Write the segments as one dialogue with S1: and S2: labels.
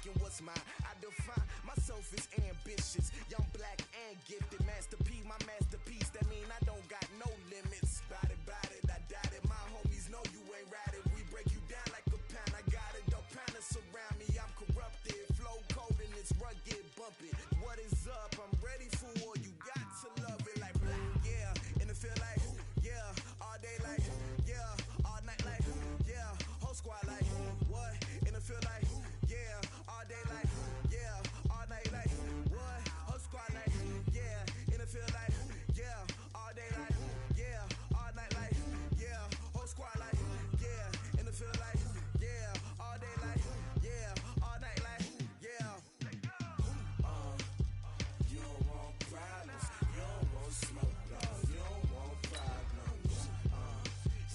S1: taking what's mine. I define myself as ambitious, young, black, and gifted. Master P, my masterpiece. That mean I don't got no limits. Bout it, I doubt it. My homies know you ain't ratted. We break you down like a pound. I got it, don't pound us around me. I'm corrupted, flow cold and it's rugged, bumpy. What is up? I'm ready for war. You got to love it like black, yeah. And it feel like, yeah. All day like, yeah. All night like, yeah. Whole squad like, what? And it feel like, yeah. All day like, yeah. All night like, what? Whole squad like, yeah. And it feel like, yeah. All day like, yeah. All night like, yeah. Whole squad like, yeah. And it feel like, yeah. All day like, yeah. All night like, yeah. You don't want problems. You don't want smoke, dog. You don't want problems.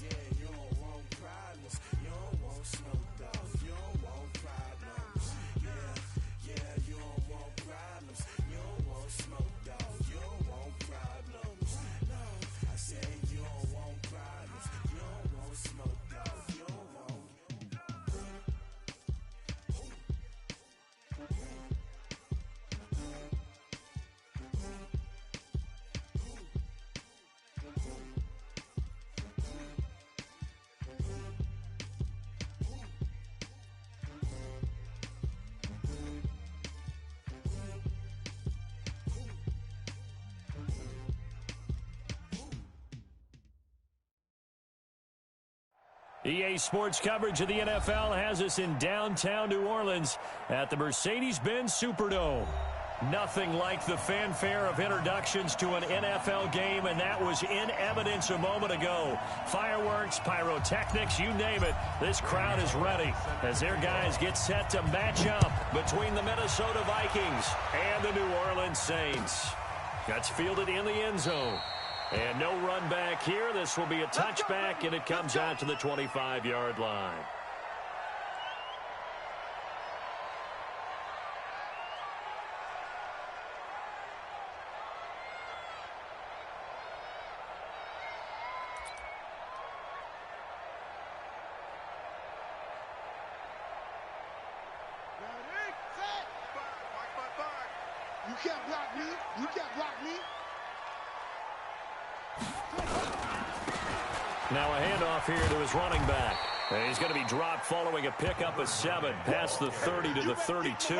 S1: Yeah, you don't want problems. You don't want smoke, dog. You don't want problems. Yeah, you don't want problems. You don't want smoke, dog. You don't want problems. No, I said you don't want problems. You don't want smoke, dog. You don't want.
S2: EA Sports coverage of the NFL has us in downtown New Orleans at the Mercedes-Benz Superdome. Nothing like the fanfare of introductions to an NFL game, and that was in evidence a moment ago. Fireworks, pyrotechnics, you name it. This crowd is ready as their guys get set to match up between the Minnesota Vikings and the New Orleans Saints. That's fielded in the end zone. And no run back here. This will be a touchback, and it comes out to the 25-yard line.
S3: You can't block me. You can't block me.
S2: Now a handoff here to his running back. And he's going to be dropped following a pickup of 7 past the 30 to the 32.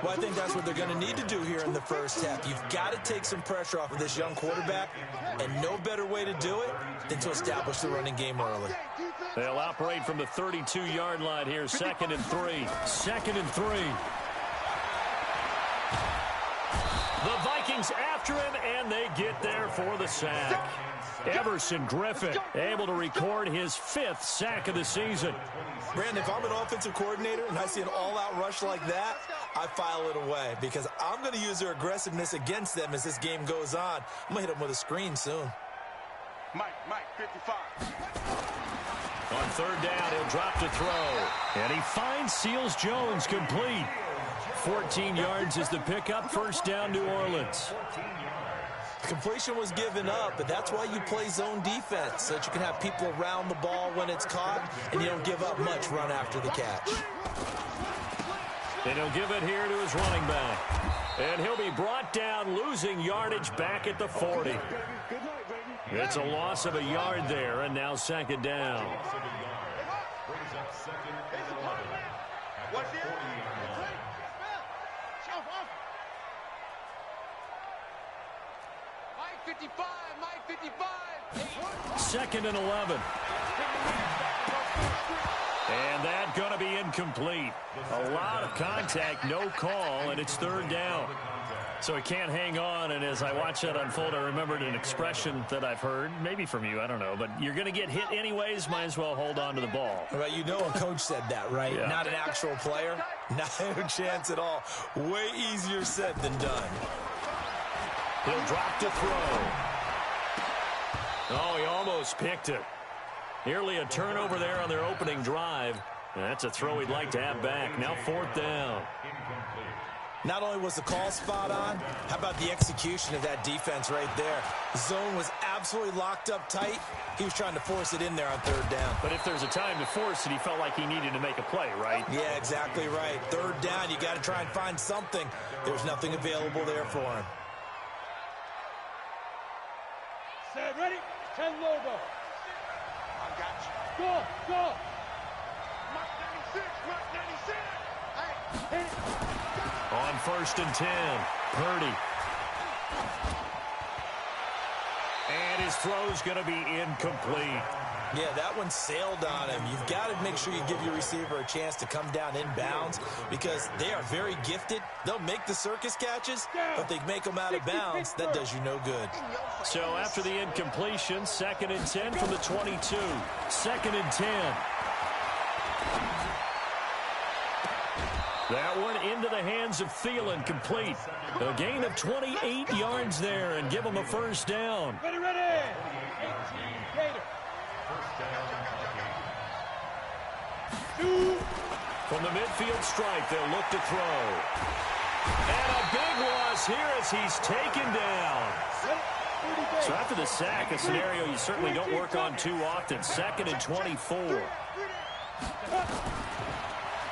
S4: Well, I think that's what they're going to need to do here in the first half. You've got to take some pressure off of this young quarterback, and no better way to do it than to establish the running game early.
S2: They'll operate from the 32-yard line here, 2nd and 3. 2nd and 3. The Vikings after him, and they get there for the sack. Everson Griffin able to record his 5th sack of the season.
S4: Brandon, if I'm an offensive coordinator and I see an all-out rush like that, I file it away because I'm going to use their aggressiveness against them as this game goes on. I'm going to hit them with a screen soon.
S3: Mike, 55.
S2: On 3rd down, he'll drop to throw. And he finds Seals Jones complete. 14 yards is the pickup. 1st down, New Orleans.
S4: Completion was given up, but that's why you play zone defense, so that you can have people around the ball when it's caught, and you don't give up much run after the catch.
S2: And he'll give it here to his running back. And he'll be brought down, losing yardage back at the 40. It's a loss of a yard there, and now 2nd down.
S3: Mike 55.
S2: 2nd and 11. And that going to be incomplete. A lot of contact, no call, and it's 3rd down. So he can't hang on, and as I watch that unfold, I remembered an expression that I've heard, maybe from you, I don't know, but you're going to get hit anyways, might as well hold on to the ball.
S4: Right, you know a coach said that, right?
S2: Yeah.
S4: Not an actual player. Not a chance at all. Way easier said than done.
S2: He'll drop to throw. Oh, he almost picked it. Nearly a turnover there on their opening drive. And that's a throw he'd like to have back. Now 4th down.
S4: Not only was the call spot on, how about the execution of that defense right there? The zone was absolutely locked up tight. He was trying to force it in there on third down.
S2: But if there's a time to force it, he felt like he needed to make a play, right?
S4: Yeah, exactly right. Third down, you got to try and find something. There's nothing available there for him.
S3: Set, ready? 10 logo. I got you. Go. Mark 96, Mark 96. Hey, hit it.
S2: On 1st and 10, Purdy. And his throw's going to be incomplete.
S4: Yeah, that one sailed on him. You've got to make sure you give your receiver a chance to come down inbounds because they are very gifted. They'll make the circus catches, but they make them out of bounds. That does you no good.
S2: So after the incompletion, 2nd and 10 from the 22. 2nd and 10. That one into the hands of Thielen, complete. A gain of 28 yards there and give him a first down.
S3: Ready. 18, Gator.
S2: From the midfield stripe, they'll look to throw. And a big loss here as he's taken down. So after the sack, a scenario you certainly don't work on too often. 2nd and 24.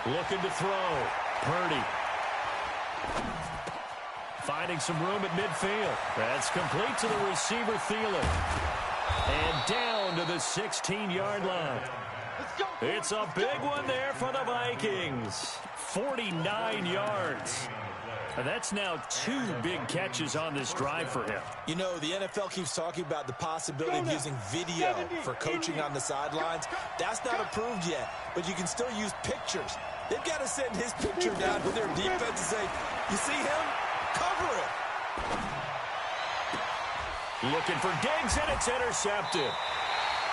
S2: Looking to throw. Purdy. Finding some room at midfield. That's complete to the receiver, Thielen. And down to the 16-yard line. It's a big one there for the Vikings. 49 yards. And that's now 2 big catches on this drive for him.
S4: You know, the NFL keeps talking about the possibility of using video for coaching on the sidelines. That's not approved yet, but you can still use pictures. They've got to send his picture down to their defense and say, you see him? Cover it.
S2: Looking for Diggs, and it's intercepted.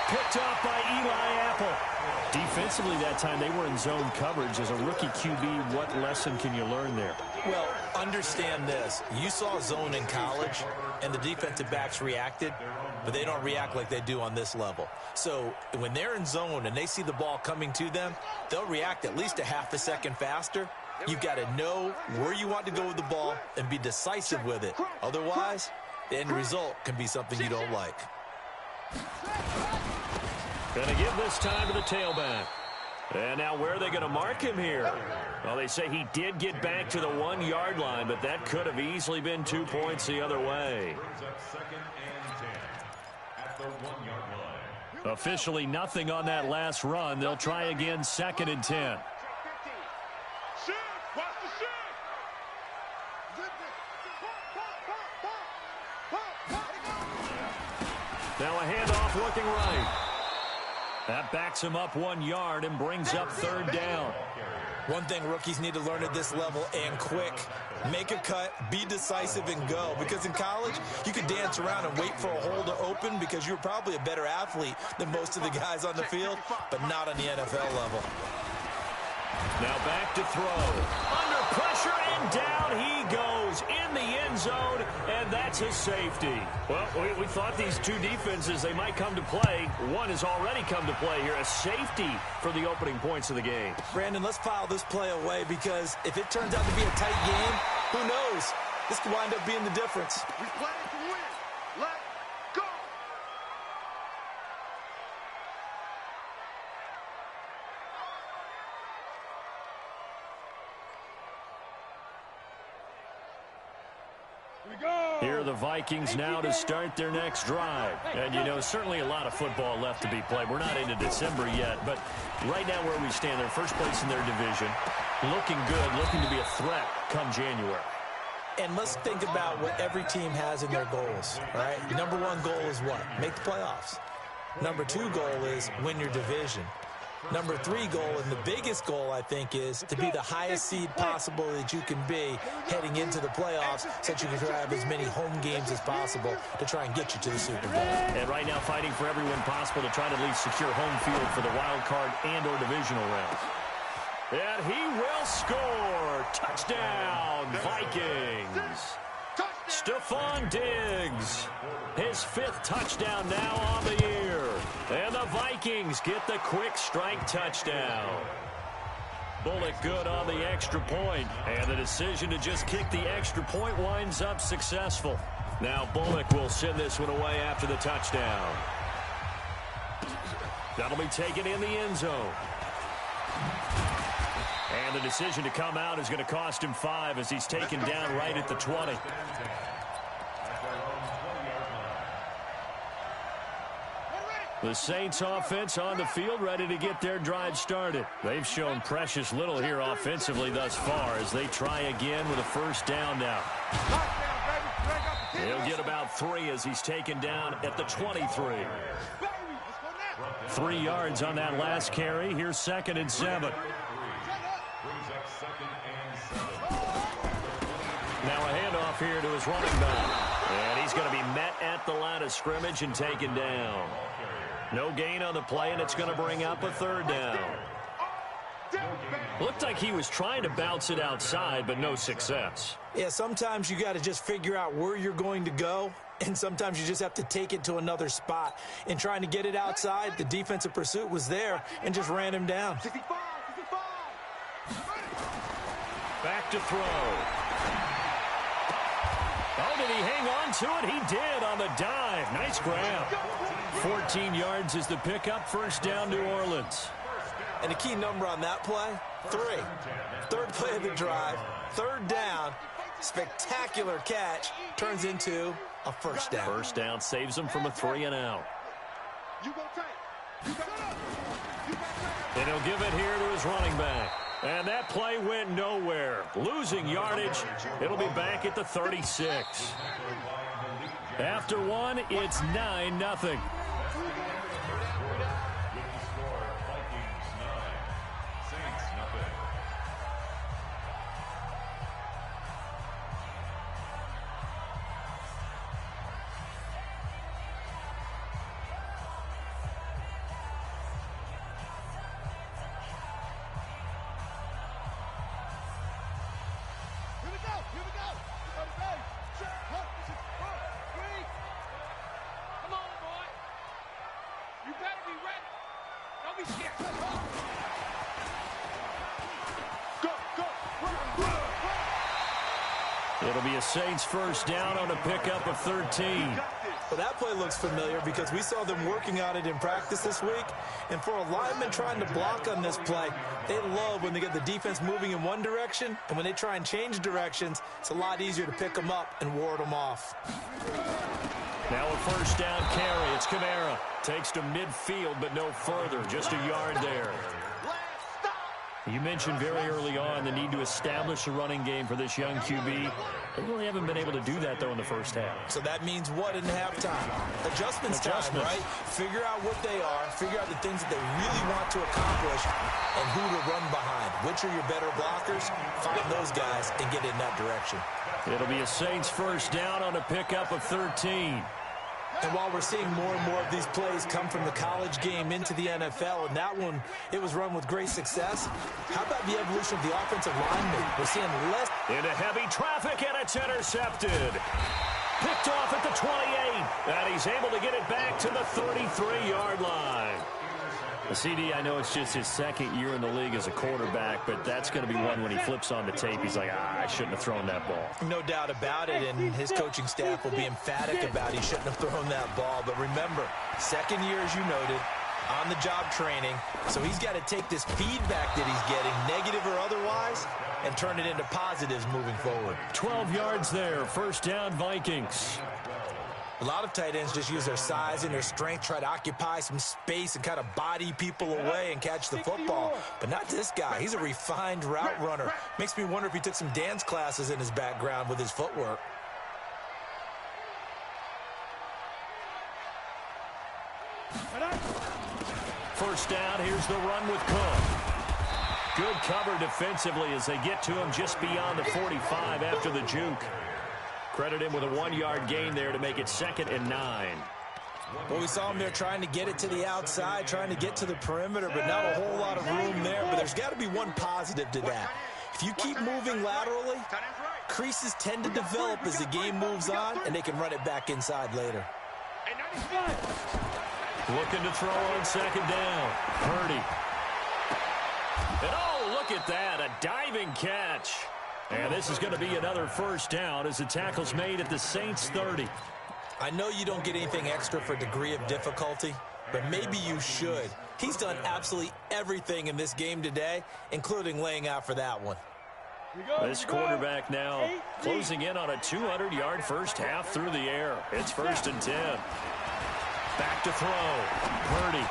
S2: Picked off by Eli Apple. Defensively that time, they were in zone coverage. As a rookie QB, what lesson can you learn there?
S4: Well, understand this. You saw zone in college, and the defensive backs reacted, but they don't react like they do on this level. So when they're in zone and they see the ball coming to them, they'll react at least a half a second faster. You've got to know where you want to go with the ball and be decisive with it. Otherwise, the end result can be something you don't like.
S2: Going to give this time to the tailback. And now where are they going to mark him here? Well, they say he did get back to the 1-yard line, but that could have easily been 2 points the other way. Officially nothing on that last run. They'll try again 2nd and 10. Now a handoff looking right. That backs him up 1 yard and brings up 3rd down.
S4: One thing rookies need to learn at this level, and quick, make a cut, be decisive, and go. Because in college, you could dance around and wait for a hole to open because you're probably a better athlete than most of the guys on the field, but not on the NFL level.
S2: Now back to throw. Under pressure, and down he goes in the end zone, and that's his safety. Well, we thought these two defenses, they might come to play. One has already come to play here, a safety for the opening points of the game.
S4: Brandon, let's file this play away because if it turns out to be a tight game, who knows? This could wind up being the difference.
S3: We play to win. Let's go.
S2: Here are the Vikings now to start their next drive. And, you know, certainly a lot of football left to be played. We're not into December yet, but right now where we stand, they're first place in their division. Looking good, looking to be a threat come January.
S4: And let's think about what every team has in their goals, all right? Number one goal is what? Make the playoffs. Number two goal is win your division. Number three goal, and the biggest goal, I think, is to be the highest seed possible that you can be heading into the playoffs so that you can have as many home games as possible to try and get you to the Super Bowl.
S2: And right now fighting for everyone possible to try to at least secure home field for the wild card and or divisional round. And he will score. Touchdown, Vikings. Stephon Diggs, his 5th touchdown now on the year. And the Vikings get the quick strike touchdown. Bullock good on the extra point, and the decision to just kick the extra point winds up successful. Now Bullock will send this one away after the touchdown. That'll be taken in the end zone. And the decision to come out is going to cost him 5 as he's taken down right at the 20. The Saints offense on the field, ready to get their drive started. They've shown precious little here offensively thus far as they try again with a first down now. He'll get about 3 as he's taken down at the 23. 3 yards on that last carry. Here's 2nd and 7. Now a handoff here to his running back. And he's going to be met at the line of scrimmage and taken down. No gain on the play, and it's going to bring up a 3rd down. Looked like he was trying to bounce it outside, but no success.
S4: Yeah, sometimes you got to just figure out where you're going to go, and sometimes you just have to take it to another spot. In trying to get it outside, the defensive pursuit was there and just ran him down.
S2: Back to throw. Oh, did he hang on to it? He did on the dive. Nice grab. 14 yards is the pickup. First down, New Orleans.
S4: And the key number on that play, 3. 3rd play of the drive, 3rd down, spectacular catch, turns into a first down.
S2: First down saves him from a 3 and out. And he'll give it here to his running back. And that play went nowhere. Losing yardage. It'll be back at the 36. After 1, it's 9-0. It'll be a Saints first down on a pickup of 13.
S4: Well, that play looks familiar because we saw them working on it in practice this week. And for a lineman trying to block on this play, they love when they get the defense moving in one direction. And when they try and change directions, it's a lot easier to pick them up and ward them off.
S2: Now a first down carry. It's Kamara. Takes to midfield, but no further. Just a yard there. You mentioned very early on the need to establish a running game for this young QB. They really haven't been able to do that, though, in the first half.
S4: So that means what in halftime? Adjustments time, right? Figure out what they are, figure out the things that they really want to accomplish, and who to run behind. Which are your better blockers? Find those guys and get in that direction.
S2: It'll be a Saints first down on a pickup of 13.
S4: And while we're seeing more and more of these plays come from the college game into the NFL, and that one, it was run with great success, how about the evolution of the offensive linemen? We're seeing less.
S2: Into heavy traffic, and it's intercepted. Picked off at the 28, and he's able to get it back to the 33-yard line. The CD, I know it's just his 2nd year in the league as a quarterback, but that's going to be one when he flips on the tape. He's like, I shouldn't have thrown that ball.
S4: No doubt about it, and his coaching staff will be emphatic about he shouldn't have thrown that ball. But remember, 2nd year, as you noted, on-the-job training. So he's got to take this feedback that he's getting, negative or otherwise, and turn it into positives moving forward.
S2: 12 yards there. First down, Vikings.
S4: A lot of tight ends just use their size and their strength, try to occupy some space and kind of body people away and catch the football. But not this guy. He's a refined route runner. Makes me wonder if he took some dance classes in his background with his footwork.
S2: First down, here's the run with Cook. Good cover defensively as they get to him just beyond the 45 after the juke. Credit him with a 1-yard gain there to make it 2nd and 9.
S4: Well, we saw him there trying to get it to the outside, trying to get to the perimeter, but not a whole lot of room there. But there's got to be one positive to that. If you keep moving laterally, creases tend to develop as the game moves on, and they can run it back inside later.
S2: Looking to throw on 2nd down. Purdy. And oh, look at that, a diving catch. And this is going to be another first down as the tackle's made at the Saints 30.
S4: I know you don't get anything extra for degree of difficulty, but maybe you should. He's done absolutely everything in this game today, including laying out for that one.
S2: This quarterback now closing in on a 200-yard first half through the air. It's 1st and 10. Back to throw. Purdy.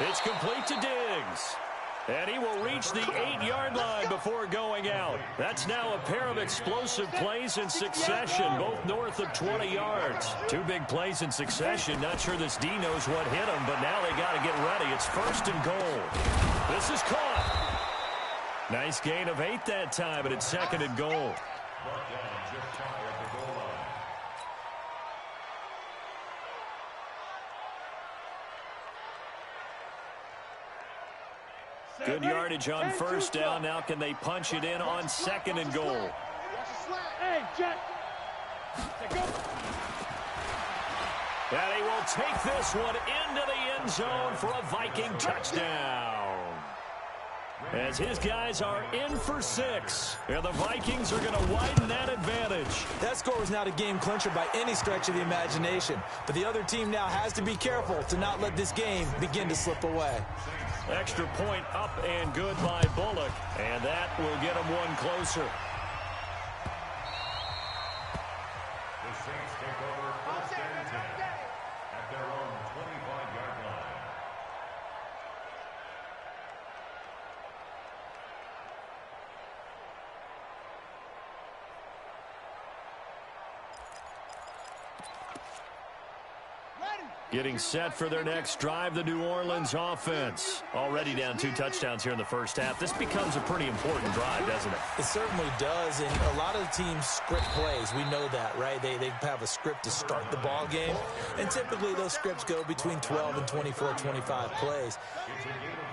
S2: It's complete to Diggs. And he will reach the 8-yard line before going out. That's now a pair of explosive plays in succession, both north of 20 yards. 2 big plays in succession. Not sure this D knows what hit him, but now they got to get ready. It's 1st and goal. This is caught. Nice gain of 8 that time, but it's 2nd and goal. Good yardage on first down. Now can they punch it in on 2nd and goal?
S3: Hey, Jet.
S2: And he will take this one into the end zone for a Viking touchdown. As his guys are in for 6. And the Vikings are going to widen that advantage.
S4: That score was not a game clincher by any stretch of the imagination. But the other team now has to be careful to not let this game begin to slip away.
S2: Extra point up and good by Bullock. And that will get him one closer.
S5: The Saints take over 1st and 10 at their own 25-yard line.
S2: Getting set for their next drive, the New Orleans offense. Already down 2 touchdowns here in the first half. This becomes a pretty important drive, doesn't it?
S4: It certainly does, and a lot of the teams script plays. We know that, right? They have a script to start the ball game, and typically those scripts go between 12 and 24, 25 plays.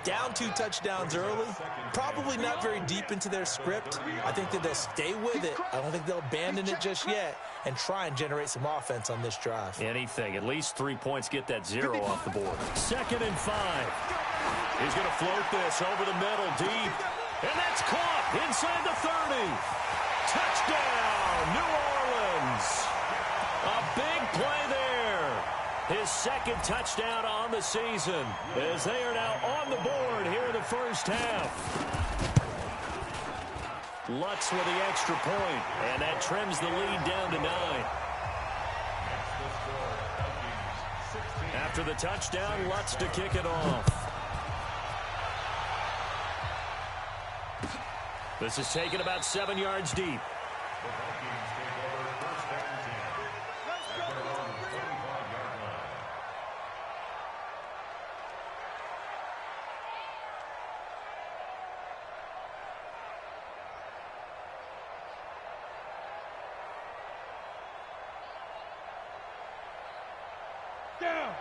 S4: Down 2 touchdowns early, probably not very deep into their script. I think that they'll stay with it. I don't think they'll abandon it just yet and try and generate some offense on this drive.
S2: Anything. At least 3 points, get that 0 off the board. 2nd and 5. He's going to float this over the middle deep. And that's caught inside the 30. Touchdown, New Orleans. A big play there. His 2nd touchdown on the season as they are now on the board here in the first half. Lutz with the extra point, and that trims the lead down to 9. After the touchdown, Lutz to kick it off. This is taken about 7 yards deep.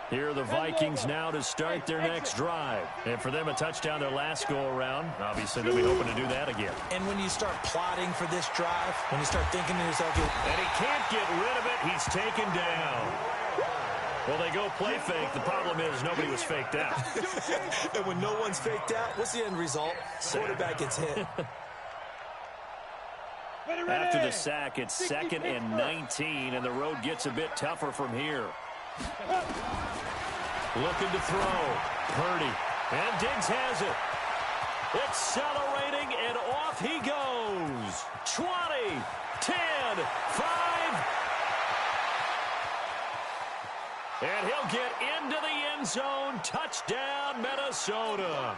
S2: Here are the Vikings now to start their next drive. And for them, a touchdown their last go-around. Obviously, they'll be hoping to do that again.
S4: And when you start plotting for this drive, when you start thinking to yourself,
S2: and he can't get rid of it, he's taken down. Well, they go play fake. The problem is nobody was faked out.
S4: And when no one's faked out, what's the end result? Quarterback gets hit.
S2: After the sack, it's 2nd and 19, and the road gets a bit tougher from here. Looking to throw. Purdy. And Diggs has it. Accelerating, and off he goes. 20, 10, 5. And he'll get into the end zone. Touchdown, Minnesota.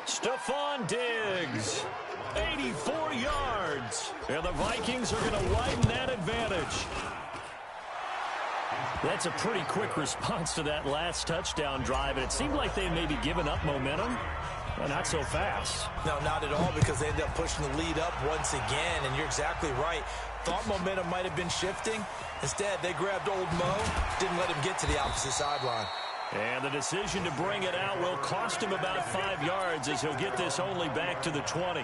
S2: Stephon Diggs. 84 yards. And the Vikings are going to widen that advantage. That's a pretty quick response to that last touchdown drive, and it seemed like they may be giving up momentum. Well, not so fast.
S4: No, not at all, because they ended up pushing the lead up once again, and you're exactly right. Thought momentum might have been shifting. Instead, they grabbed old Mo, didn't let him get to the opposite sideline.
S2: And the decision to bring it out will cost him about 5 yards as he'll get this only back to the 20.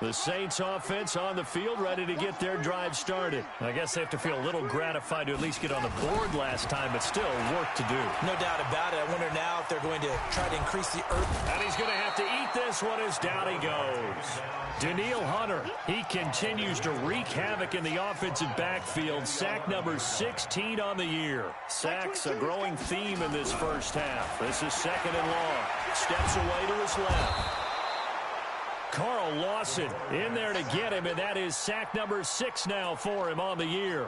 S2: The Saints offense on the field, ready to get their drive started. I guess they have to feel a little gratified to at least get on the board last time, but still work to do.
S4: No doubt about it. I wonder now if they're going to try to increase the earth.
S2: And he's going to have to eat this one as down he goes. Danielle Hunter, he continues to wreak havoc in the offensive backfield. Sack number 16 on the year. Sacks a growing theme in this first half. This is second and long. Steps away to his left. Carl Lawson in there to get him, and that is sack number 6 now for him on the year.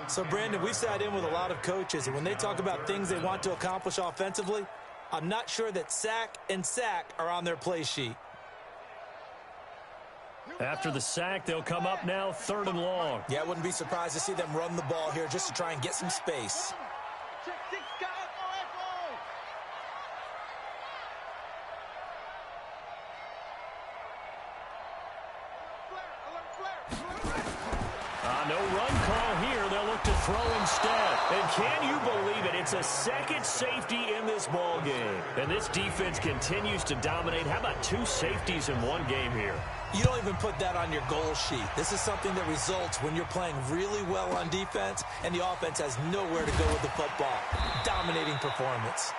S4: So, Brandon, we've sat in with a lot of coaches, and when they talk about things they want to accomplish offensively, I'm not sure that sack and sack are on their play sheet.
S2: After the sack, they'll come up now third and long.
S4: Yeah, I wouldn't be surprised to see them run the ball here just to try and get some space.
S2: No run call here. They'll look to throw instead. And can you believe it? It's a second safety in this ball game. And this defense continues to dominate. How about 2 safeties in one game here?
S4: You don't even put that on your goal sheet. This is something that results when you're playing really well on defense and the offense has nowhere to go with the football. Dominating performance.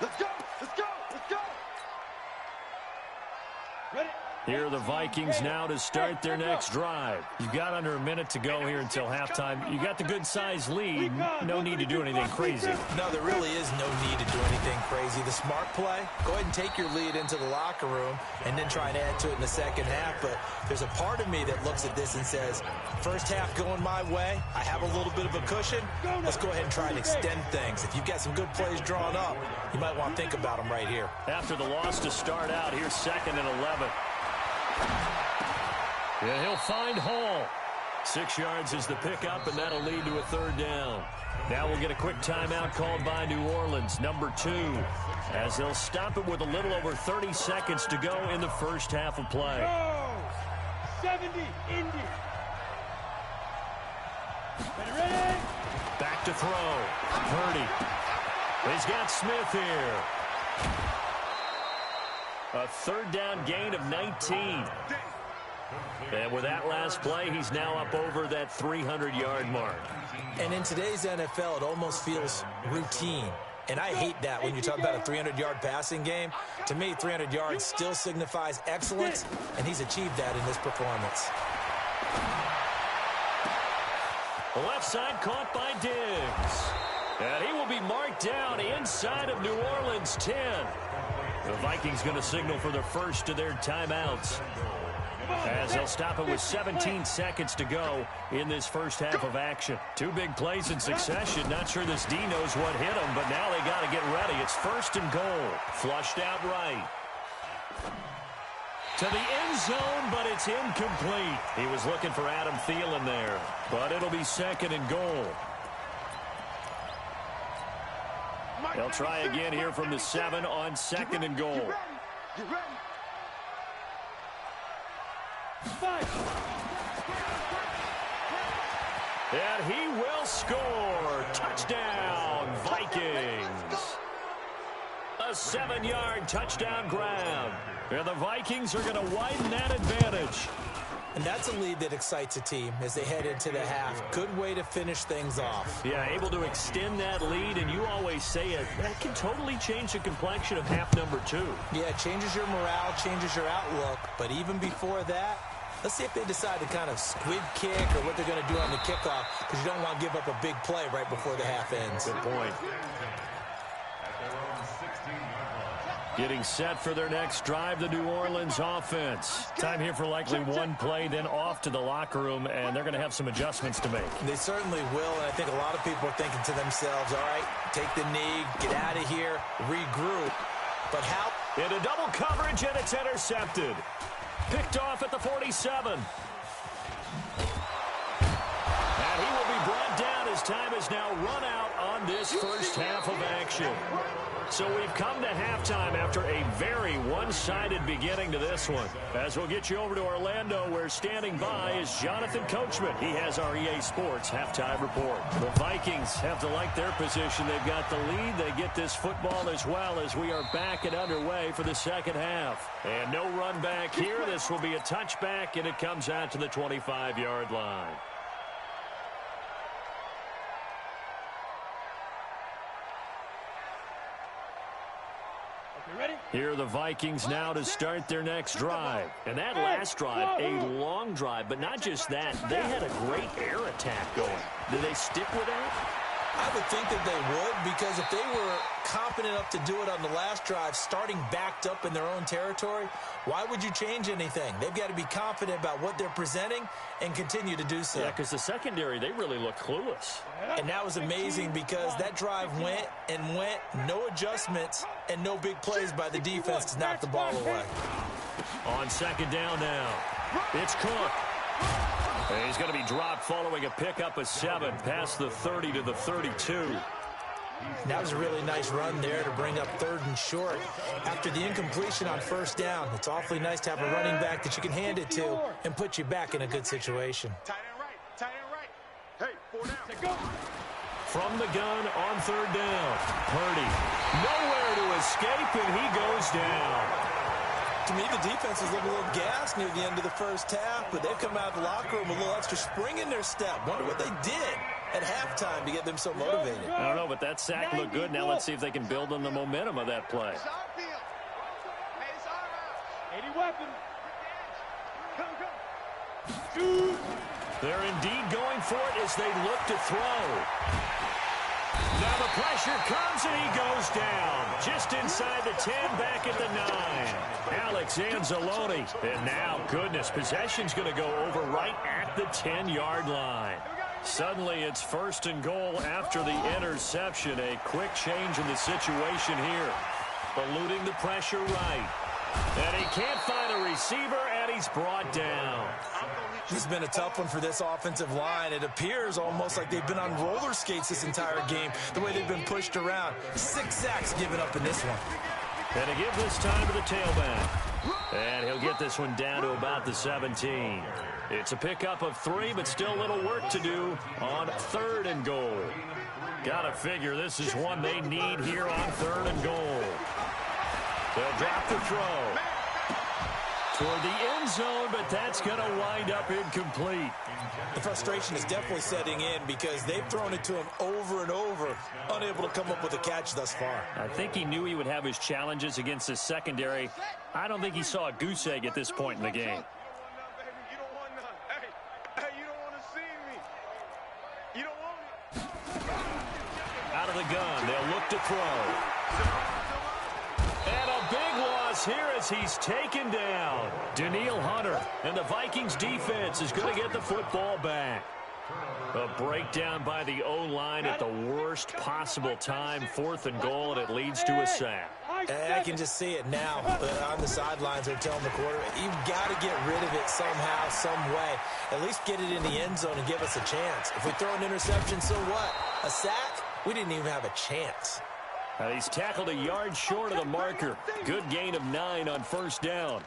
S3: Let's go! Let's go! Let's go! Ready?
S2: Here are the Vikings now to start their next drive. You've got under a minute to go here until halftime. You got the good-sized lead. No need to do anything crazy.
S4: No, there really is no need to do anything crazy. The smart play, go ahead and take your lead into the locker room and then try and add to it in the second half. But there's a part of me that looks at this and says, first half going my way, I have a little bit of a cushion. Let's go ahead and try and extend things. If you've got some good plays drawn up, you might want to think about them right here.
S2: After the loss to start out, here's second and 11. Yeah, he'll find Hall. 6 yards is the pickup, and that'll lead to a third down. Now we'll get a quick timeout called by New Orleans, number 2, as they'll stop it with a little over 30 seconds to go in the first half of play.
S3: Go! 70, Indy. Ready?
S2: Back to throw. Purdy. He's got Smith here. A third down gain of 19. And with that last play, he's now up over that 300-yard mark.
S4: And in today's NFL, it almost feels routine. And I hate that when you talk about a 300-yard passing game. To me, 300 yards still signifies excellence, and he's achieved that in this performance.
S2: The left side caught by Diggs. And he will be marked down inside of New Orleans 10. The Vikings going to signal for the first of their timeouts, as they'll stop it with 17 seconds to go in this first half of action. 2 big plays in succession. Not sure this D knows what hit him, but now they got to get ready. It's first and goal. Flushed out right. To the end zone, but it's incomplete. He was looking for Adam Thielen there, but it'll be second and goal. They'll try again here from the 7 on second and goal.
S3: You ready? Fight.
S2: And he will score. Touchdown, Vikings. A 7-yard touchdown grab. And the Vikings are going to widen that advantage.
S4: And that's a lead that excites a team as they head into the half. Good way to finish things off.
S2: Yeah, able to extend that lead, and you always say it, that can totally change the complexion of half number 2.
S4: Yeah, it changes your morale, changes your outlook. But even before that, let's see if they decide to kind of squid kick or what they're going to do on the kickoff, because you don't want to give up a big play right before the half ends.
S2: Good point. Getting set for their next drive, the New Orleans offense. Time here for likely one play, then off to the locker room, and they're going to have some adjustments to make.
S4: They certainly will, and I think a lot of people are thinking to themselves, all right, take the knee, get out of here, regroup. But how?
S2: Into double coverage, and it's intercepted. Picked off at the 47. And he will be brought down as time is now run out on this first half of action. So we've come to halftime after a very one-sided beginning to this one. As we'll get you over to Orlando, where standing by is Jonathan Coachman. He has our EA Sports halftime report. The Vikings have to like their position. They've got the lead. They get this football as well as we are back and underway for the second half. And no run back here. This will be a touchback, and it comes out to the 25-yard line. Here are the Vikings now to start their next drive. And that last drive, a long drive, but not just that. They had a great air attack going. Do they stick with that?
S4: I would think that they would, because if they were confident enough to do it on the last drive, starting backed up in their own territory, why would you change anything? They've got to be confident about what they're presenting and continue to do so.
S2: Yeah, because the secondary, they really look clueless.
S4: And that was amazing because that drive went and went, no adjustments, and no big plays by the defense to knock the ball away.
S2: On second down now, it's Cook. He's going to be dropped following a pickup of 7 past the 30 to the 32.
S4: That was a really nice run there to bring up 3rd and short. After the incompletion on first down, it's awfully nice to have a running back that you can hand it to and put you back in a good situation.
S3: Tight end right. Tight end right. Hey, 4 down.
S2: From the gun on 3rd down, Purdy nowhere to escape, and he goes down.
S4: To me, the defense was looking a little gassed near the end of the first half, but they've come out of the locker room with a little extra spring in their step. Wonder what they did at halftime to get them so motivated.
S2: I don't know, but that sack looked good. Now let's see if they can build on the momentum of that play.
S3: It's our field. Hey, it's our route. 80 weapons. Go.
S2: They're indeed going for it as they look to throw. Now the pressure comes, and he goes down. Just inside the 10, back at the 9. Alex Anzalone. And now, goodness, possession's going to go over right at the 10-yard line. Suddenly, it's 1st and goal after the interception. A quick change in the situation here. Eluding the pressure right. And he can't find a receiver, and he's brought down.
S4: This has been a tough one for this offensive line. It appears almost like they've been on roller skates this entire game, the way they've been pushed around. 6 sacks given up in this one.
S2: And to give this time to the tailback. And he'll get this one down to about the 17. It's a pickup of 3, but still a little work to do on 3rd and goal. Gotta figure this is one they need here on 3rd and goal. They'll drop the throw toward the end zone, but that's going to wind up incomplete.
S4: The frustration is definitely setting in because they've thrown it to him over and over, unable to come up with a catch thus far.
S2: I think he knew he would have his challenges against his secondary. I don't think he saw a goose egg at this point in the game.
S3: You don't want none, baby. You don't want none. Hey, you don't want to see me. You don't want me.
S2: Out of the gun, they'll look to throw. And a big loss here as he's taken down. Daniil Hunter, and the Vikings defense is going to get the football back. A breakdown by the O-line at the worst possible time. 4th and goal, and it leads to a sack.
S4: I can just see it now. On the sidelines, they're telling the quarterback, you've got to get rid of it somehow, some way. At least get it in the end zone and give us a chance. If we throw an interception, so what? A sack? We didn't even have a chance.
S2: He's tackled a yard short of the marker. Good gain of 9 on 1st down.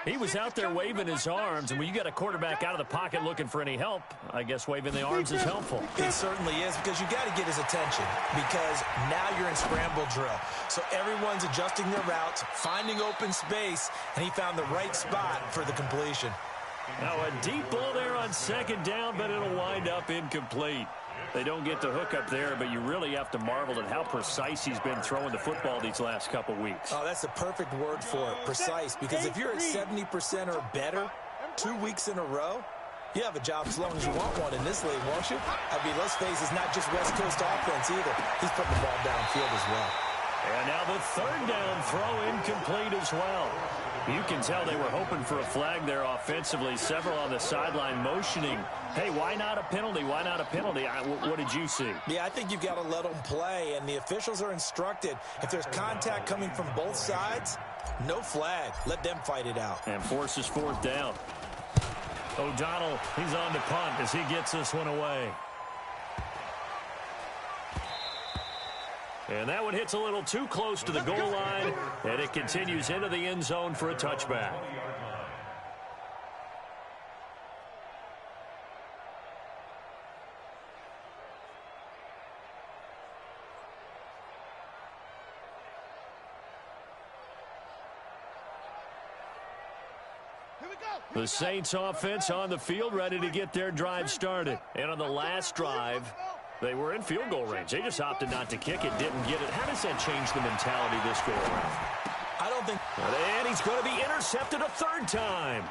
S2: He was out there waving his arms, and when you got a quarterback out of the pocket looking for any help, I guess waving the arms is helpful.
S4: It certainly is, because you got to get his attention, because now you're in scramble drill. So everyone's adjusting their routes, finding open space, and he found the right spot for the completion.
S2: Now a deep ball there on 2nd down, but it'll wind up incomplete. They don't get the hook up there, but you really have to marvel at how precise he's been throwing the football these last couple weeks.
S4: Oh, that's the perfect word for it, precise, because if you're at 70% or better 2 weeks in a row, you have a job as long as you want one in this league, won't you? I mean, let's face it, it's not just West Coast offense either. He's putting the ball downfield as well.
S2: And now the 3rd down throw incomplete as well. You can tell they were hoping for a flag there offensively. Several on the sideline motioning, hey, why not a penalty? Why not a penalty? What did you see?
S4: Yeah, I think you've got to let them play, and the officials are instructed. If there's contact coming from both sides, no flag. Let them fight it out.
S2: And forces 4th down. O'Donnell, he's on to punt as he gets this one away. And that one hits a little too close to the goal line, and it continues into the end zone for a touchback. The Saints offense on the field, ready to get their drive started. And on the last drive, they were in field goal range. They just opted not to kick it, didn't get it. How does that change the mentality this go around?
S4: I don't think...
S2: And he's going to be intercepted a third time.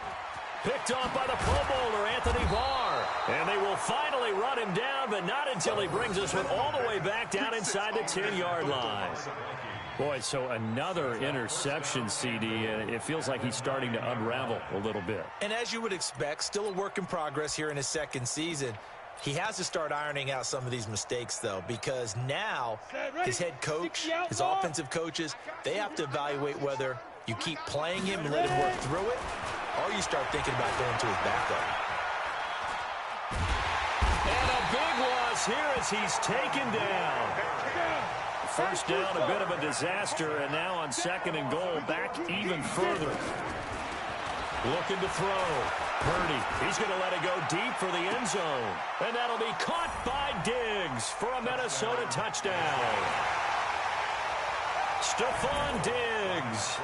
S2: Picked off by the Pro Bowler, Anthony Barr. And they will finally run him down, but not until he brings this one all the way back down inside the 10-yard line. Boy, so another interception, CD, and it feels like he's starting to unravel a little bit.
S4: And as you would expect, still a work in progress here in his second season. He has to start ironing out some of these mistakes, though, because now his head coach, his offensive coaches, they have to evaluate whether you keep playing him and let him work through it, or you start thinking about going to his backup.
S2: And a big loss here as he's taken down. First down, a bit of a disaster, and now on second and goal, back even further. Looking to throw. Purdy, he's going to let it go deep for the end zone. And that'll be caught by Diggs for a Minnesota touchdown. Stephon Diggs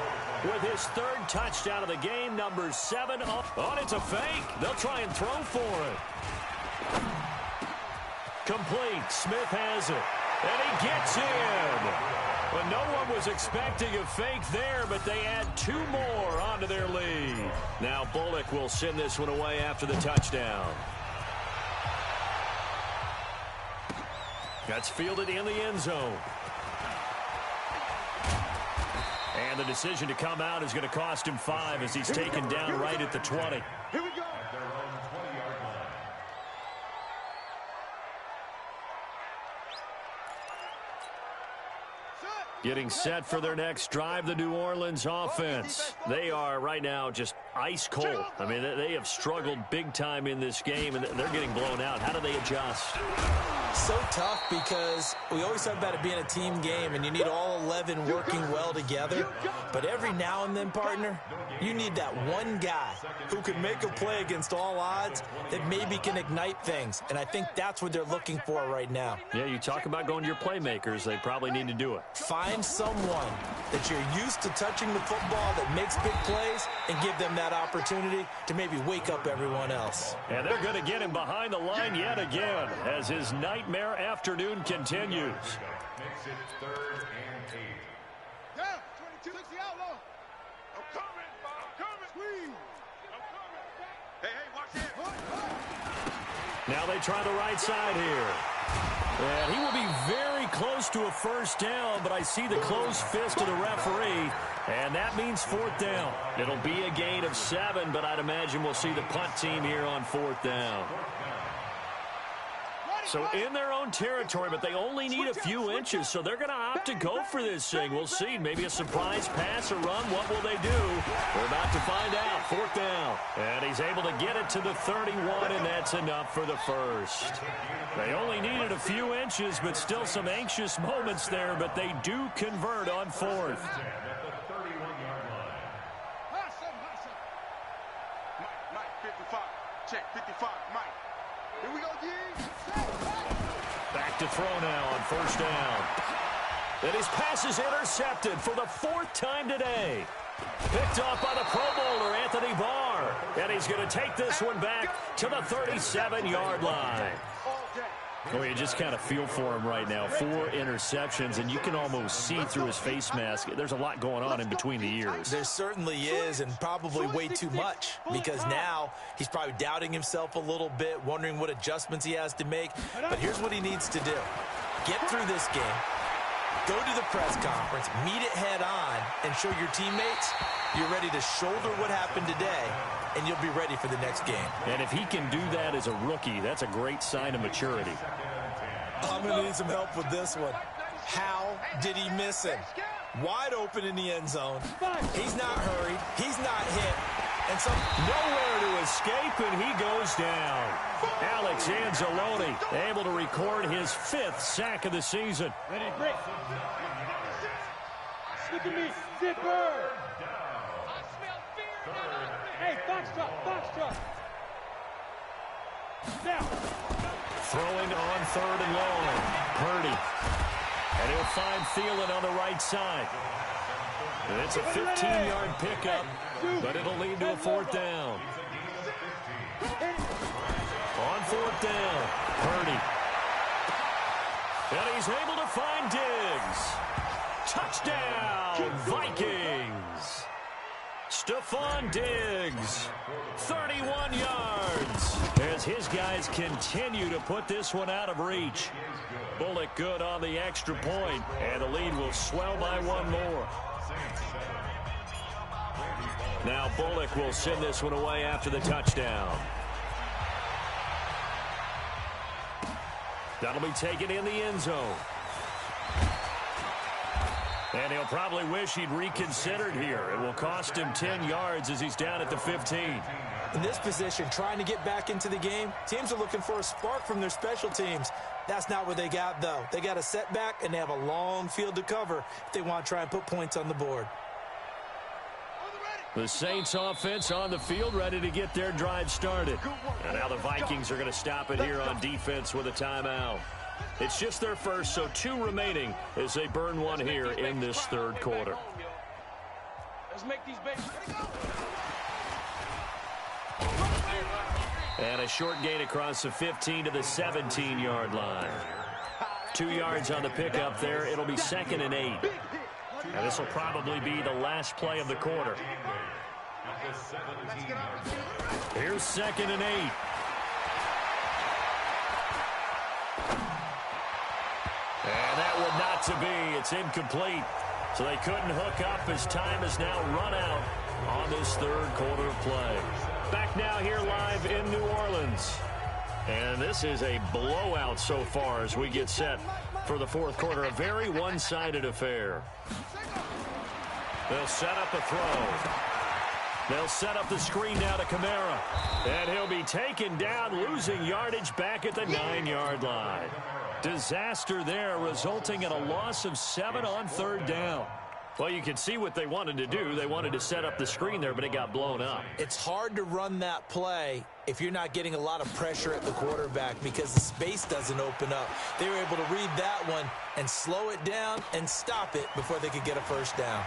S2: with his third touchdown of the game, number 7. Oh, it's a fake. They'll try and throw for it. Complete. Smith has it. And he gets in. But no one was expecting a fake there, but they add 2 more onto their lead. Now Bullock will send this one away after the touchdown. That's fielded in the end zone. And the decision to come out is going to cost him 5 as he's taken down right at the 20.
S3: Here we go.
S2: Getting set for their next drive, the New Orleans offense. They are right now just ice cold. I mean, they have struggled big time in this game, and they're getting blown out. How do they adjust?
S4: So tough because we always talk about it being a team game, and you need all 11 working well together. But every now and then, partner, you need that one guy who can make a play against all odds that maybe can ignite things. And I think that's what they're looking for right now.
S2: Yeah, you talk about going to your playmakers. They probably need to do it.
S4: Find someone that you're used to touching the football that makes big plays and give them that opportunity to maybe wake up everyone else.
S2: And they're going to get him behind the line yet again as his nightmare afternoon continues.
S5: Makes it 3rd and 8.
S3: Yeah, 22. 60 outlaw. I'm coming, Bob. I'm coming. Squeeze. I'm coming. Hey, watch it.
S2: Now they try the right side here. And he will be very close to a first down, but I see the closed fist of the referee, and that means 4th down. It'll be a gain of 7, but I'd imagine we'll see the punt team here on 4th down. So in their own territory, but they only need a few inches, so they're going to opt to go for this thing. We'll see. Maybe a surprise pass or run. What will they do? We're about to find out. 4th down. And he's able to get it to the 31, and that's enough for the first. They only needed a few inches, but still some anxious moments there, but they do convert on 4th.
S3: Mike, 55. Check, 55. Mike. Here we go, D.
S2: Back to throw now on 1st down. And his pass is intercepted for the 4th time today. Picked off by the Pro Bowler, Anthony Barr. And he's going to take this one back to the 37-yard line. Well, you just kind of feel for him right now. 4 interceptions, and you can almost see through his face mask. There's a lot going on in between the ears.
S4: There certainly is, and probably way too much, because now he's probably doubting himself a little bit, wondering what adjustments he has to make. But here's what he needs to do. Get through this game, go to the press conference, meet it head on, and show your teammates you're ready to shoulder what happened today, and you'll be ready for the next game.
S2: And if he can do that as a rookie, that's a great sign of maturity.
S4: I'm going to need some help with this one. How did he miss him? Wide open in the end zone. He's not hurried. He's not hit. And some
S2: nowhere to escape, and he goes down. Alex Anzalone able to record his 5th sack of the season.
S6: Ready, break. Look at me, zipper. Hey, foxtrot. Now.
S2: Throwing on 3rd and long. Purdy. And he'll find Thielen on the right side. And it's a 15-yard pickup, but it'll lead to a 4th down. On 4th down, Purdy. And he's able to find Diggs. Touchdown, Vikings. Stephon Diggs, 31 yards, as his guys continue to put this one out of reach. Bullock good on the extra point, and the lead will swell by 1 more. Now Bullock will send this one away after the touchdown. That'll be taken in the end zone. And he'll probably wish he'd reconsidered here. It will cost him 10 yards as he's down at the 15.
S4: In this position, trying to get back into the game, teams are looking for a spark from their special teams. That's not what they got, though. They got a setback, and they have a long field to cover if they want to try and put points on the board.
S2: The Saints offense on the field, ready to get their drive started. And now the Vikings are going to stop it here on defense with a timeout. It's just their first, so 2 remaining as they burn one here in this 3rd quarter.
S6: Let's make these babies.
S2: And a short gain across the 15 to the 17-yard line. 2 yards on the pickup there. It'll be 2nd and 8. And this will probably be the last play of the quarter. Here's 2nd and 8. And that would not to be. It's incomplete. So they couldn't hook up as time has now run out on this 3rd quarter of play. Back now here live in New Orleans. And this is a blowout so far as we get set for the 4th quarter. A very one-sided affair. They'll set up a throw. They'll set up the screen now to Kamara. And he'll be taken down, losing yardage back at the 9-yard line. Disaster there, resulting in a loss of 7 on 3rd down. Well, you can see what they wanted to do. They wanted to set up the screen there, but it got blown up.
S4: It's hard to run that play if you're not getting a lot of pressure at the quarterback because the space doesn't open up. They were able to read that one and slow it down and stop it before they could get a 1st down.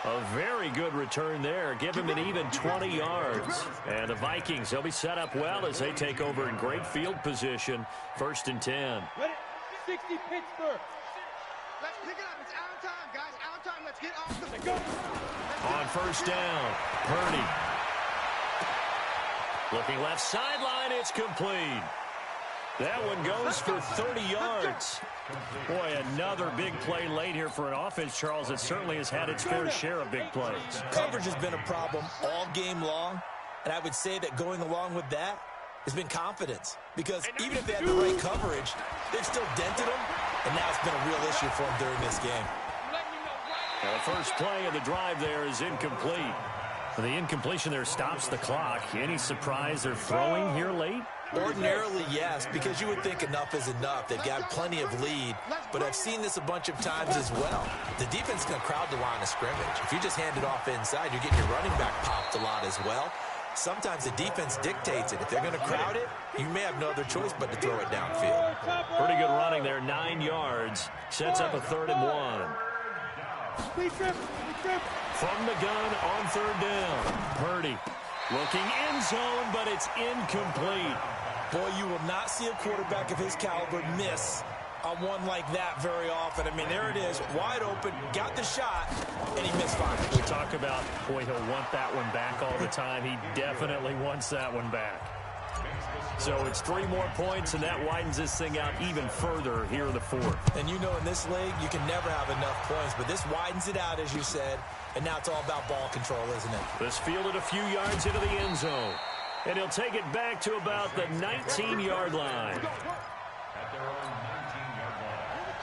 S2: A very good return there. Give him an even 20 yards. And the Vikings, they'll be set up well as they take over in great field position. 1st and 10.
S6: Ready? 60 Pittsburgh.
S3: Let's pick it up. It's out time, guys. Out time. Let's get off the
S6: go.
S2: On 1st down, Purdy. Looking left sideline, it's complete. That one goes for 30 yards. Boy, another big play late here for an offense, Charles, that certainly has had its fair share of big plays.
S4: Coverage has been a problem all game long, and I would say that going along with that has been confidence. Because even if they had the right coverage, they've still dented them, and now it's been a real issue for them during this game.
S2: Now, the first play of the drive there is incomplete. The incompletion there stops the clock. Any surprise they're throwing here late?
S4: Ordinarily, yes, because you would think enough is enough. They've got plenty of lead, but I've seen this a bunch of times as well. The defense can crowd the line of scrimmage. If you just hand it off inside, you're getting your running back popped a lot as well. Sometimes the defense dictates it. If they're going to crowd it, you may have no other choice but to throw it downfield.
S2: Pretty good running there, 9 yards. Sets up a 3rd and 1. From the gun on 3rd down. Purdy looking end zone, but it's incomplete.
S4: Boy, you will not see a quarterback of his caliber miss on one like that very often. I mean, there it is, wide open, got the shot, and he misfires.
S2: We talk about, boy, he'll want that one back all the time. He definitely wants that one back. So it's 3 more points, and that widens this thing out even further here in the 4th.
S4: And you know in this league, you can never have enough points, but this widens it out, as you said, and now it's all about ball control, isn't it?
S2: This fielded a few yards into the end zone, and he'll take it back to about the 19-yard line.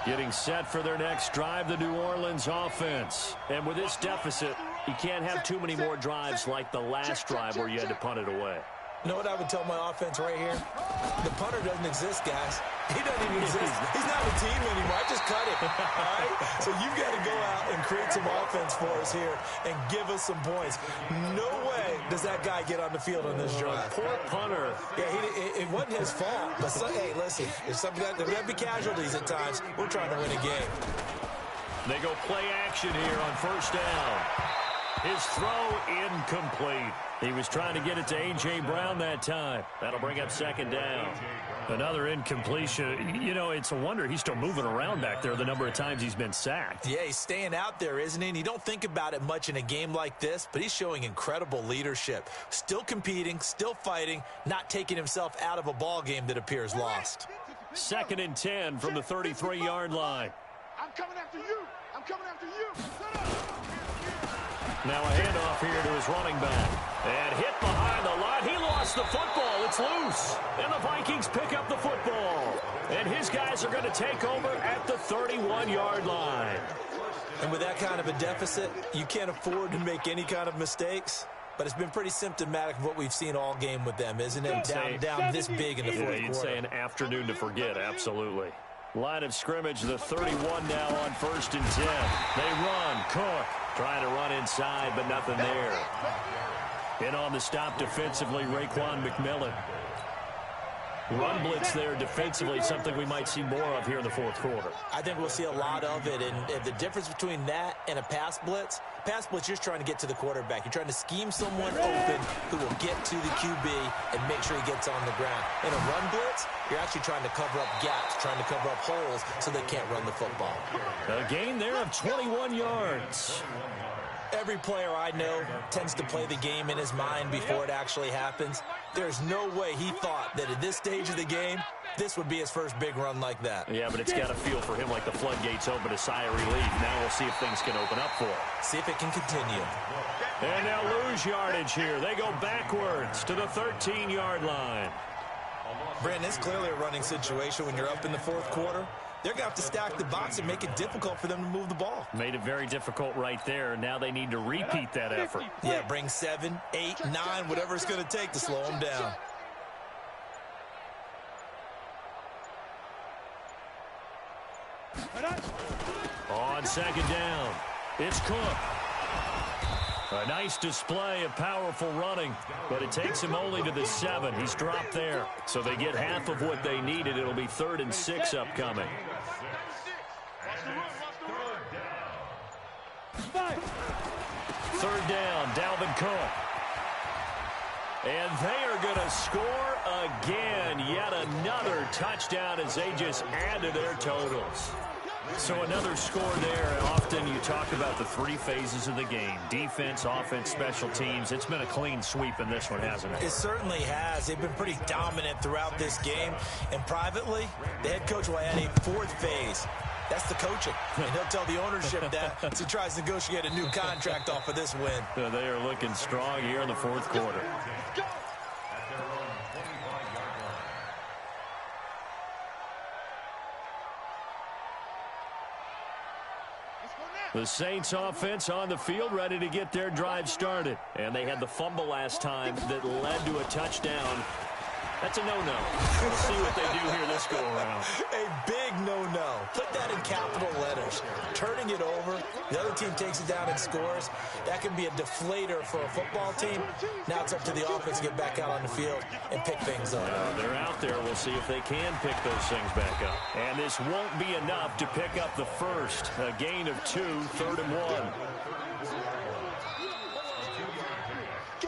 S2: Getting set for their next drive, the New Orleans offense. And with this deficit, You can't have too many more drives like the last drive where you had to punt it away.
S4: You know what I would tell my offense right here? The punter doesn't exist, guys. He doesn't even exist. He's not a team anymore. I just cut him, all right? So you've got to go out and create some offense for us here and give us some points. No way does that guy get on the field on this drive.
S2: Poor punter.
S4: Yeah, it wasn't his fault. But, hey, listen, there's going to be casualties at times. We're trying to win a game.
S2: They go play action here on first down. His throw incomplete. He was trying to get it to A.J. Brown that time. That'll bring up second down. Another incompletion. You know, it's a wonder he's still moving around back there the number of times he's been sacked.
S4: Yeah, he's staying out there, isn't he? And you don't think about it much in a game like this, but he's showing incredible leadership. Still competing, still fighting, not taking himself out of a ball game that appears lost.
S2: 2nd and 10 from the 33-yard line.
S3: I'm coming after you. I'm coming after you. Set up.
S2: Now a handoff here to his running back. And hit behind the line. He lost the football. It's loose. And the Vikings pick up the football. And his guys are going to take over at the 31-yard line.
S4: And with that kind of a deficit, you can't afford to make any kind of mistakes. But it's been pretty symptomatic of what we've seen all game with them, isn't it? Down this big in the fourth quarter.
S2: You'd say an afternoon to forget, absolutely. Line of scrimmage, the 31 now on 1st and 10. They run. Cook trying to run inside, but nothing there. In on the stop defensively, Raekwon McMillan. Run blitz there defensively, something we might see more of here in the fourth quarter.
S4: I think we'll see a lot of it, and the difference between that and a pass blitz, you're just trying to get to the quarterback. You're trying to scheme someone open who will get to the QB and make sure he gets on the ground. In a run blitz, you're actually trying to cover up gaps, trying to cover up holes so they can't run the football.
S2: A gain there of 21 yards.
S4: Every player I know tends to play the game in his mind before it actually happens. There's no way he thought that at this stage of the game, this would be his first big run like that.
S2: Yeah, but it's got to feel for him like the floodgates open, a sigh of relief. Now we'll see if things can open up for him.
S4: See if it can continue.
S2: And they'll lose yardage here. They go backwards to the 13-yard line.
S4: Brandon, it's clearly a running situation when you're up in the fourth quarter. They're going to have to stack the box and make it difficult for them to move the ball.
S2: Made it very difficult right there. Now they need to repeat that effort.
S4: Yeah, bring 7, 8, 9, whatever it's going to take to slow them down.
S2: On second down, it's Cook. A nice display of powerful running, but it takes him only to the 7. He's dropped there, so they get half of what they needed. It'll be 3rd and 6 upcoming. Third down, Dalvin Cook. And they are going to score again. Yet another touchdown as they just add to their totals. So another score there. Often you talk about the 3 phases of the game. Defense, offense, special teams. It's been a clean sweep in this one, hasn't it?
S4: It certainly has. They've been pretty dominant throughout this game. And privately, the head coach will add a 4th phase. That's the coaching. And he'll tell the ownership that as he tries to negotiate a new contract off of this win.
S2: They are looking strong here in the fourth quarter. The Saints offense on the field, ready to get their drive started. And they had the fumble last time that led to a touchdown. That's a no-no. We'll see what they do here this go-around.
S4: A big no-no. Put that in capital letters. Turning it over, the other team takes it down and scores. That can be a deflator for a football team. Now it's up to the offense to get back out on the field and pick things up.
S2: They're out there. We'll see if they can pick those things back up. And this won't be enough to pick up the first. A gain of 2, 3rd and 1.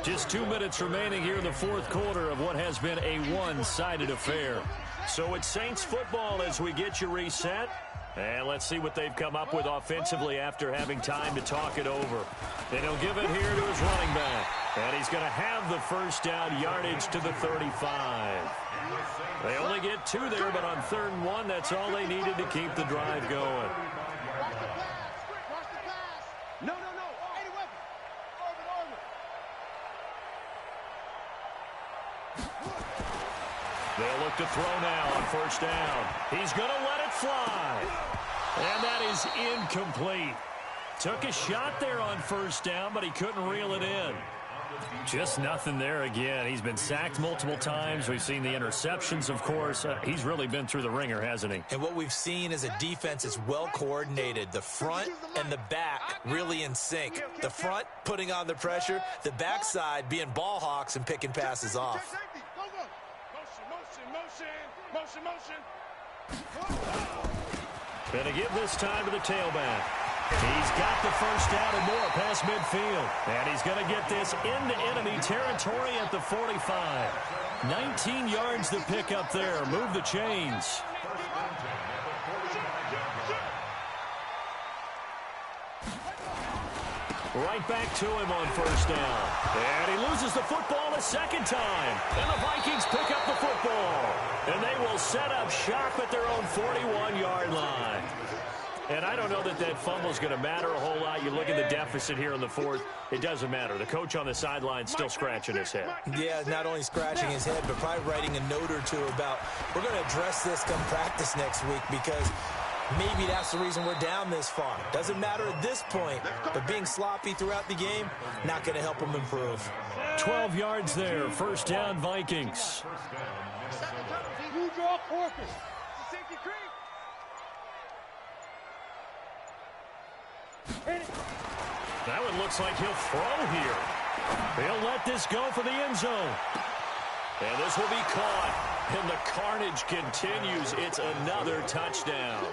S2: Just 2 minutes remaining here in the fourth quarter of what has been a one-sided affair. So it's Saints football as we get you reset. And let's see what they've come up with offensively after having time to talk it over. And he'll give it here to his running back. And he's going to have the first down, yardage to the 35. They only get 2 there, but on 3rd and 1, that's all they needed to keep the drive going. They'll look to throw now on first down. He's going to let it fly. And that is incomplete. Took a shot there on first down, but he couldn't reel it in. Just nothing there again. He's been sacked multiple times. We've seen the interceptions, of course. He's really been through the ringer, hasn't he?
S4: And what we've seen is a defense is well coordinated. The front and the back really in sync. The front putting on the pressure, the backside being ball hawks and picking passes off.
S2: Gonna give this time to the tailback. He's got the first down and more past midfield. And he's going to get this into enemy territory at the 45. 19 yards to pick up there. Move the chains. Right back to him on first down. And he loses the football a second time. And the Vikings pick up the football. And they will set up shop at their own 41-yard line. And I don't know that that fumble is going to matter a whole lot. You look at the deficit here in the fourth, it doesn't matter. The coach on the sideline still scratching his head.
S4: Yeah, not only scratching his head, but probably writing a note or two about, we're going to address this come practice next week because maybe that's the reason we're down this far. Doesn't matter at this point, but being sloppy throughout the game, not going to help him improve.
S2: 12 yards there, first down Vikings.
S6: You draw Corpus.
S2: That one looks like he'll throw here. He'll let this go for the end zone. And this will be caught. And the carnage continues. It's another touchdown.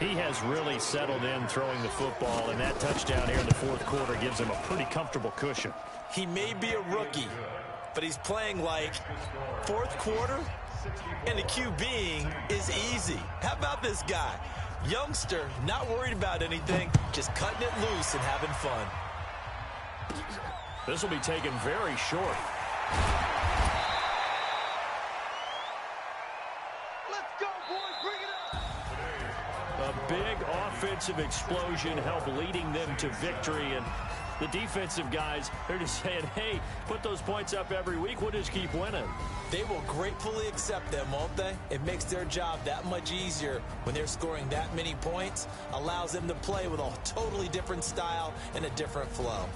S2: He has really settled in throwing the football, and that touchdown here in the fourth quarter gives him a pretty comfortable cushion.
S4: He may be a rookie, but he's playing like fourth quarter, and the QBing is easy. How about this guy? Youngster, not worried about anything, just cutting it loose and having fun.
S2: This will be taken very short.
S3: Let's go, boys. Bring it up.
S2: A big offensive explosion helped leading them to victory, and the defensive guys, they're just saying, hey, put those points up every week. We'll just keep winning.
S4: They will gratefully accept them, won't they? It makes their job that much easier when they're scoring that many points, allows them to play with a totally different style and a different flow.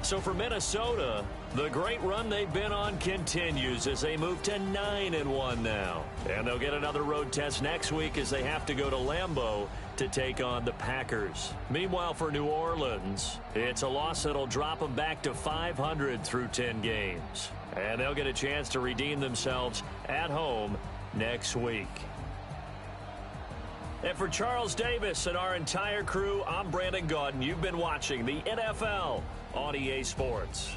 S2: So for Minnesota, the great run they've been on continues as they move to 9-1 now. And they'll get another road test next week as they have to go to Lambeau to take on the Packers. Meanwhile, for New Orleans, it's a loss that'll drop them back to 500 through 10 games. And they'll get a chance to redeem themselves at home next week. And for Charles Davis and our entire crew, I'm Brandon Gaudin. You've been watching the NFL on EA Sports.